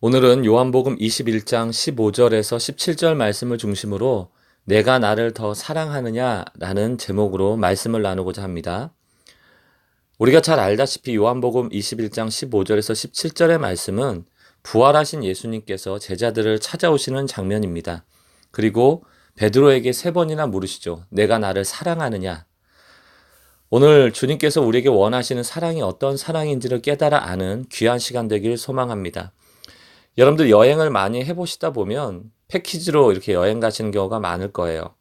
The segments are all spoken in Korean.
오늘은 요한복음 21장 15절에서 17절 말씀을 중심으로 내가 나를 더 사랑하느냐라는 제목으로 말씀을 나누고자 합니다. 우리가 잘 알다시피 요한복음 21장 15절에서 17절의 말씀은 부활하신 예수님께서 제자들을 찾아오시는 장면입니다. 그리고 베드로에게 세 번이나 물으시죠. 내가 나를 사랑하느냐? 오늘 주님께서 우리에게 원하시는 사랑이 어떤 사랑인지를 깨달아 아는 귀한 시간 되길 소망합니다. 여러분들 여행을 많이 해보시다 보면 패키지로 이렇게 여행 가시는 경우가 많을 거예요.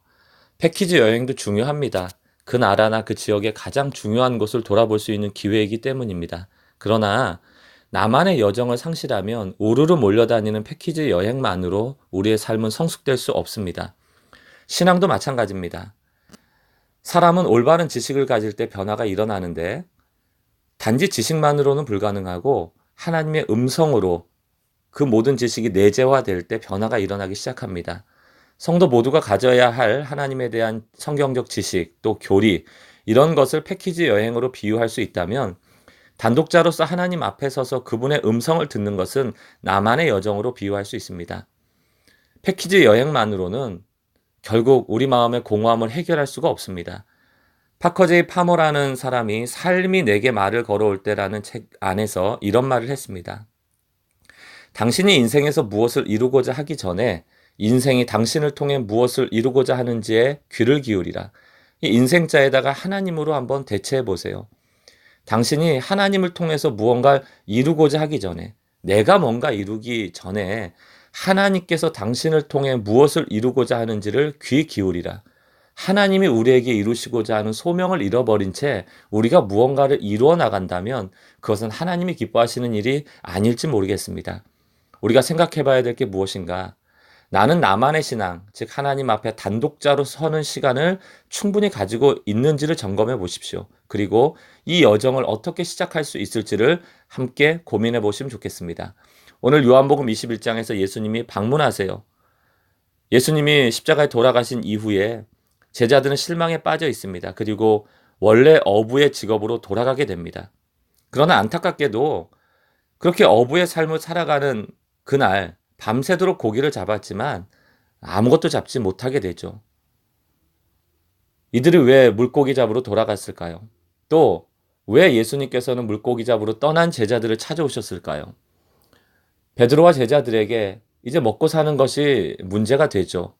패키지 여행도 중요합니다. 그 나라나 그 지역의 가장 중요한 곳을 돌아볼 수 있는 기회이기 때문입니다. 그러나 나만의 여정을 상실하면 우르르 몰려다니는 패키지 여행만으로 우리의 삶은 성숙될 수 없습니다. 신앙도 마찬가지입니다. 사람은 올바른 지식을 가질 때 변화가 일어나는데 단지 지식만으로는 불가능하고 하나님의 음성으로 그 모든 지식이 내재화될 때 변화가 일어나기 시작합니다. 성도 모두가 가져야 할 하나님에 대한 성경적 지식, 또 교리, 이런 것을 패키지 여행으로 비유할 수 있다면 단독자로서 하나님 앞에 서서 그분의 음성을 듣는 것은 나만의 여정으로 비유할 수 있습니다. 패키지 여행만으로는 결국 우리 마음의 공허함을 해결할 수가 없습니다. 파커제이 파머라는 사람이 삶이 내게 말을 걸어올 때라는 책 안에서 이런 말을 했습니다. 당신이 인생에서 무엇을 이루고자 하기 전에 인생이 당신을 통해 무엇을 이루고자 하는지에 귀를 기울이라. 이 인생자에다가 하나님으로 한번 대체해 보세요. 당신이 하나님을 통해서 무언가를 이루고자 하기 전에, 내가 뭔가 이루기 전에 하나님께서 당신을 통해 무엇을 이루고자 하는지를 귀 기울이라. 하나님이 우리에게 이루시고자 하는 소명을 잃어버린 채 우리가 무언가를 이루어 나간다면 그것은 하나님이 기뻐하시는 일이 아닐지 모르겠습니다. 우리가 생각해 봐야 될 게 무엇인가? 나는 나만의 신앙, 즉 하나님 앞에 단독자로 서는 시간을 충분히 가지고 있는지를 점검해 보십시오. 그리고 이 여정을 어떻게 시작할 수 있을지를 함께 고민해 보시면 좋겠습니다. 오늘 요한복음 21장에서 예수님이 방문하세요. 예수님이 십자가에 돌아가신 이후에 제자들은 실망에 빠져 있습니다. 그리고 원래 어부의 직업으로 돌아가게 됩니다. 그러나 안타깝게도 그렇게 어부의 삶을 살아가는 그날 밤새도록 고기를 잡았지만 아무것도 잡지 못하게 되죠. 이들이 왜 물고기 잡으러 돌아갔을까요? 또 왜 예수님께서는 물고기 잡으러 떠난 제자들을 찾아오셨을까요? 베드로와 제자들에게 이제 먹고 사는 것이 문제가 되죠.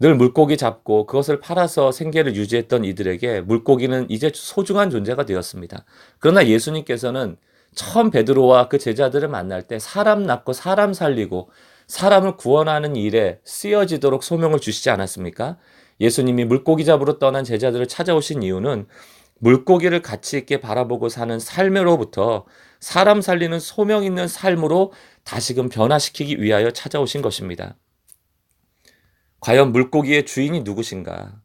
늘 물고기 잡고 그것을 팔아서 생계를 유지했던 이들에게 물고기는 이제 소중한 존재가 되었습니다. 그러나 예수님께서는 처음 베드로와 그 제자들을 만날 때 사람 낳고 사람 살리고 사람을 구원하는 일에 쓰여지도록 소명을 주시지 않았습니까? 예수님이 물고기 잡으러 떠난 제자들을 찾아오신 이유는 물고기를 가치 있게 바라보고 사는 삶으로부터 사람 살리는 소명 있는 삶으로 다시금 변화시키기 위하여 찾아오신 것입니다. 과연 물고기의 주인이 누구신가?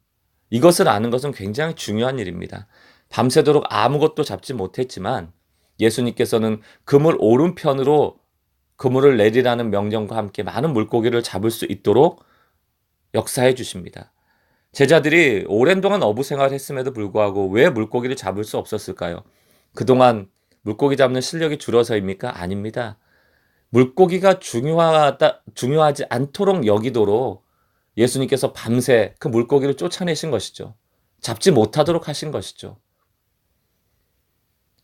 이것을 아는 것은 굉장히 중요한 일입니다. 밤새도록 아무것도 잡지 못했지만 예수님께서는 그물 오른편으로 그물을 내리라는 명령과 함께 많은 물고기를 잡을 수 있도록 역사해 주십니다. 제자들이 오랜 동안 어부 생활을 했음에도 불구하고 왜 물고기를 잡을 수 없었을까요? 그동안 물고기 잡는 실력이 줄어서입니까? 아닙니다. 물고기가 중요하지 않도록 여기도록 예수님께서 밤새 그 물고기를 쫓아내신 것이죠. 잡지 못하도록 하신 것이죠.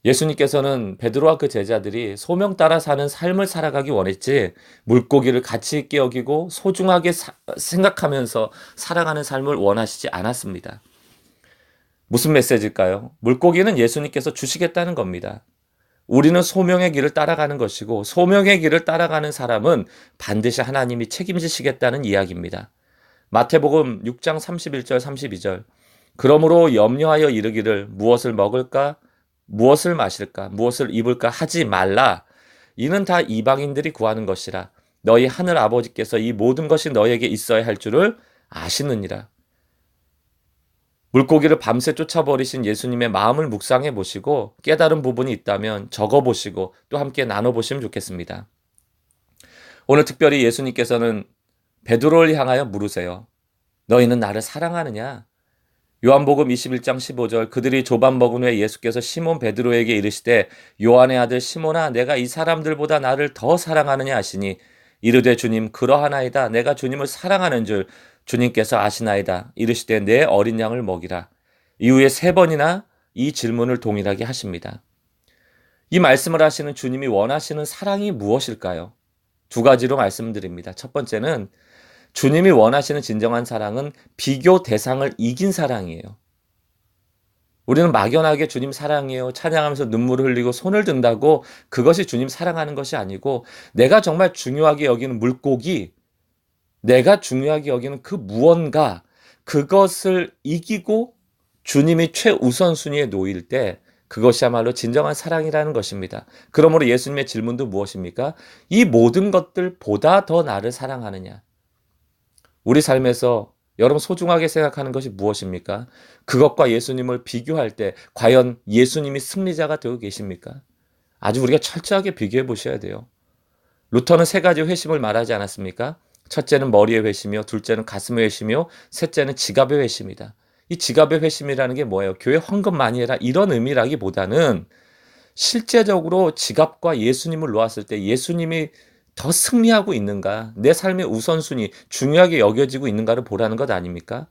예수님께서는 베드로와 그 제자들이 소명 따라 사는 삶을 살아가기 원했지 물고기를 가치 있게 여기고 소중하게 생각하면서 살아가는 삶을 원하시지 않았습니다. 무슨 메시지일까요? 물고기는 예수님께서 주시겠다는 겁니다. 우리는 소명의 길을 따라가는 것이고 소명의 길을 따라가는 사람은 반드시 하나님이 책임지시겠다는 이야기입니다. 마태복음 6장 31절 32절 그러므로 염려하여 이르기를 무엇을 먹을까 무엇을 마실까 무엇을 입을까 하지 말라 이는 다 이방인들이 구하는 것이라 너희 하늘 아버지께서 이 모든 것이 너희에게 있어야 할 줄을 아시느니라. 물고기를 밤새 쫓아버리신 예수님의 마음을 묵상해 보시고 깨달은 부분이 있다면 적어 보시고 또 함께 나눠 보시면 좋겠습니다. 오늘 특별히 예수님께서는 베드로를 향하여 물으세요. 너희는 나를 사랑하느냐? 요한복음 21장 15절 그들이 조반 먹은 후에 예수께서 시몬 베드로에게 이르시되 요한의 아들 시몬아 내가 이 사람들보다 나를 더 사랑하느냐 하시니 이르되 주님 그러하나이다 내가 주님을 사랑하는 줄 주님께서 아시나이다 이르시되 내 어린 양을 먹이라. 이후에 세 번이나 이 질문을 동일하게 하십니다. 이 말씀을 하시는 주님이 원하시는 사랑이 무엇일까요? 두 가지로 말씀드립니다. 첫 번째는 주님이 원하시는 진정한 사랑은 비교 대상을 이긴 사랑이에요. 우리는 막연하게 주님 사랑해요 찬양하면서 눈물을 흘리고 손을 든다고 그것이 주님 사랑하는 것이 아니고 내가 정말 중요하게 여기는 물고기, 내가 중요하게 여기는 그 무언가 그것을 이기고 주님이 최우선순위에 놓일 때 그것이야말로 진정한 사랑이라는 것입니다. 그러므로 예수님의 질문도 무엇입니까? 이 모든 것들보다 더 나를 사랑하느냐? 우리 삶에서 여러분 소중하게 생각하는 것이 무엇입니까? 그것과 예수님을 비교할 때 과연 예수님이 승리자가 되고 계십니까? 아주 우리가 철저하게 비교해 보셔야 돼요. 루터는 세 가지 회심을 말하지 않았습니까? 첫째는 머리의 회심이요, 둘째는 가슴의 회심이요, 셋째는 지갑의 회심이다. 이 지갑의 회심이라는 게 뭐예요? 교회 헌금 많이 해라 이런 의미라기보다는 실제적으로 지갑과 예수님을 놓았을 때 예수님이 더 승리하고 있는가? 내 삶의 우선순위, 중요하게 여겨지고 있는가를 보라는 것 아닙니까?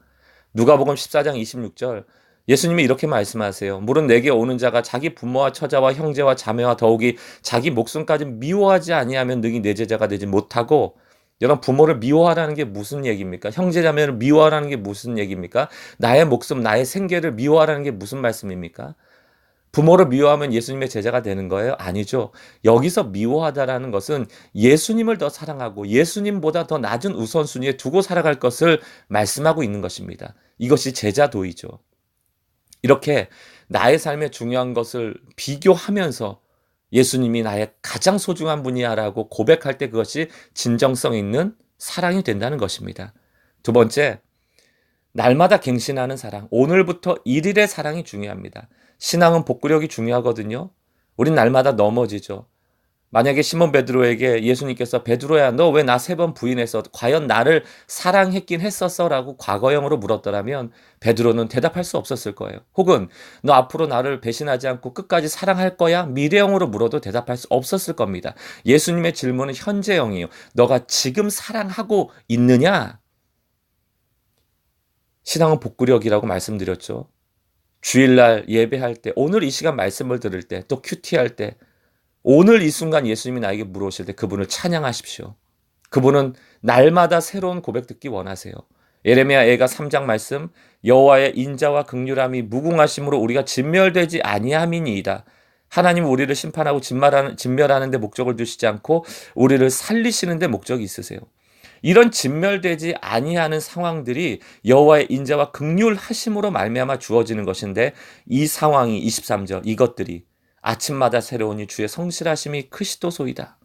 누가복음 14장 26절 예수님이 이렇게 말씀하세요. 물은 내게 오는 자가 자기 부모와 처자와 형제와 자매와 더욱이 자기 목숨까지 미워하지 아니하면 능히 내 제자가 되지 못하고 여러분 부모를 미워하라는 게 무슨 얘기입니까? 형제 자매를 미워하라는 게 무슨 얘기입니까? 나의 목숨, 나의 생계를 미워하라는 게 무슨 말씀입니까? 부모를 미워하면 예수님의 제자가 되는 거예요? 아니죠. 여기서 미워하다라는 것은 예수님을 더 사랑하고 예수님보다 더 낮은 우선순위에 두고 살아갈 것을 말씀하고 있는 것입니다. 이것이 제자도이죠. 이렇게 나의 삶에 중요한 것을 비교하면서 예수님이 나의 가장 소중한 분이야라고 고백할 때 그것이 진정성 있는 사랑이 된다는 것입니다. 두 번째, 날마다 갱신하는 사랑. 오늘부터 일일의 사랑이 중요합니다. 신앙은 복구력이 중요하거든요. 우린 날마다 넘어지죠. 만약에 시몬 베드로에게 예수님께서 베드로야 너 왜 나 세 번 부인했어? 과연 나를 사랑했긴 했었어? 라고 과거형으로 물었더라면 베드로는 대답할 수 없었을 거예요. 혹은 너 앞으로 나를 배신하지 않고 끝까지 사랑할 거야? 미래형으로 물어도 대답할 수 없었을 겁니다. 예수님의 질문은 현재형이에요. 너가 지금 사랑하고 있느냐? 신앙은 복구력이라고 말씀드렸죠. 주일날 예배할 때, 오늘 이 시간 말씀을 들을 때, 또 큐티할 때, 오늘 이 순간 예수님이 나에게 물어오실 때 그분을 찬양하십시오. 그분은 날마다 새로운 고백 듣기 원하세요. 예레미야 애가 3장 말씀 여호와의 인자와 긍휼함이 무궁하심으로 우리가 진멸되지 아니함이니이다. 하나님은 우리를 심판하고 진멸하는 데 목적을 두시지 않고 우리를 살리시는 데 목적이 있으세요. 이런 진멸되지 아니하는 상황들이 여호와의 인자와 긍휼하심으로 말미암아 주어지는 것인데 이 상황이 23절 이것들이 아침마다 새로우니 주의 성실하심이 크시도소이다.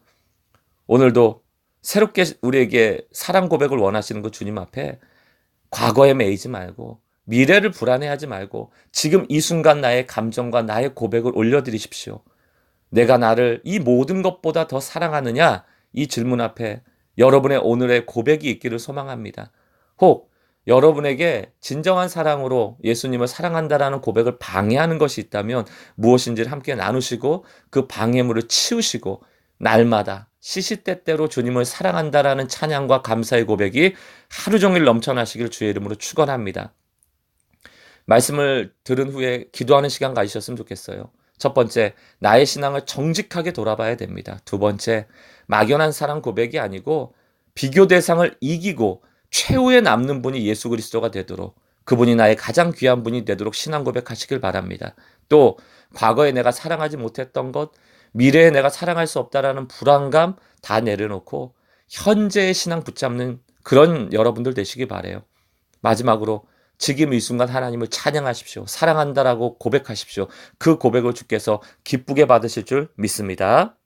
오늘도 새롭게 우리에게 사랑 고백을 원하시는 그 주님 앞에 과거에 매이지 말고 미래를 불안해하지 말고 지금 이 순간 나의 감정과 나의 고백을 올려드리십시오. 내가 나를 이 모든 것보다 더 사랑하느냐? 이 질문 앞에 여러분의 오늘의 고백이 있기를 소망합니다. 혹 여러분에게 진정한 사랑으로 예수님을 사랑한다라는 고백을 방해하는 것이 있다면 무엇인지를 함께 나누시고 그 방해물을 치우시고 날마다 시시때때로 주님을 사랑한다라는 찬양과 감사의 고백이 하루 종일 넘쳐나시길 주의 이름으로 축원합니다. 말씀을 들은 후에 기도하는 시간 가지셨으면 좋겠어요. 첫 번째, 나의 신앙을 정직하게 돌아봐야 됩니다. 두 번째, 막연한 사랑 고백이 아니고 비교 대상을 이기고 최후에 남는 분이 예수 그리스도가 되도록 그분이 나의 가장 귀한 분이 되도록 신앙 고백하시길 바랍니다. 또 과거에 내가 사랑하지 못했던 것, 미래에 내가 사랑할 수 없다라는 불안감 다 내려놓고 현재의 신앙 붙잡는 그런 여러분들 되시기 바라요. 마지막으로 지금 이 순간 하나님을 찬양하십시오. 사랑한다라고 고백하십시오. 그 고백을 주께서 기쁘게 받으실 줄 믿습니다.